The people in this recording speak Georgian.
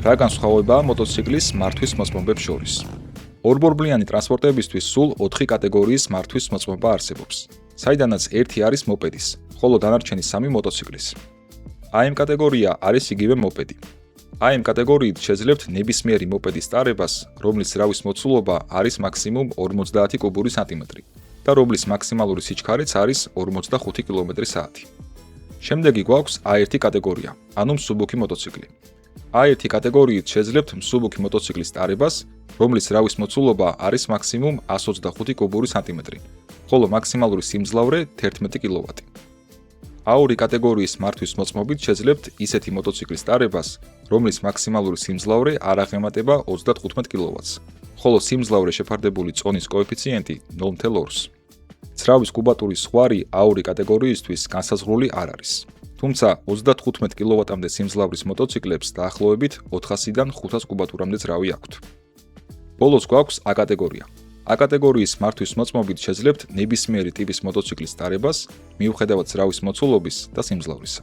რა განსხვავებაა მოტოციკლის მართვის მოწმობებს შორის? ორბორბლიანი ტრანსპორტებისთვის სულ 4 კატეგორიის მართვის მოწმობა არსებობს, საიდანაც ერთი არის მოპედის, ხოლო დანარჩენი 3 მოტოციკლის. AM კატეგორია არის იგივე მოპედი. AM კატეგორიით შეძლებთ ნებისმიერი მოპედის ტარებას, რომლის ზრავის მოცულობა არის მაქსიმუმ 50 კუბური სანტიმეტრი და რომლის მაქსიმალური სიჩქარეც არის 45 კმ/სთ. შემდეგი გვაქვს A1 კატეგორია, ანუ მსუბუქი მოტოციკლი. A1 კატეგორიით შეძლებთ მსუბუქი მოტოციკლის ტარებას, რომლის ზრავის მოცულობა არის მაქსიმუმ 125 კუბური სანტიმეტრი, ხოლო მაქსიმალური სიმძლავრე 11 კილოვატი. A2 კატეგორიის მართვის მოწმობით შეძლებთ ისეთი მოტოციკლის ტარებას, რომლის მაქსიმალური სიმძლავრე არ აღემატება 35 კილოვატს, ხოლო სიმძლავრე შეფარდებული წონის კოეფიციენტი 0.2-ს. ზრავის კუბატურის ზღვარი A2 კატეგორიისთვის განსაზღვრული არ არის. თუმცა 35 კილოვატამდე სიმძლავრის მოტოციკლებს დაახლოებით 400-დან 500 კუბატურამდე ზრავი აქვთ. ბოლოს გვაქვს A კატეგორია. A კატეგორიის მართვის მოწმობით შეძლებთ ნებისმიერი ტიპის მოტოციკლის ტარებას, მიუხედავად ზრავის მოცულობის და სიმძლავრისა.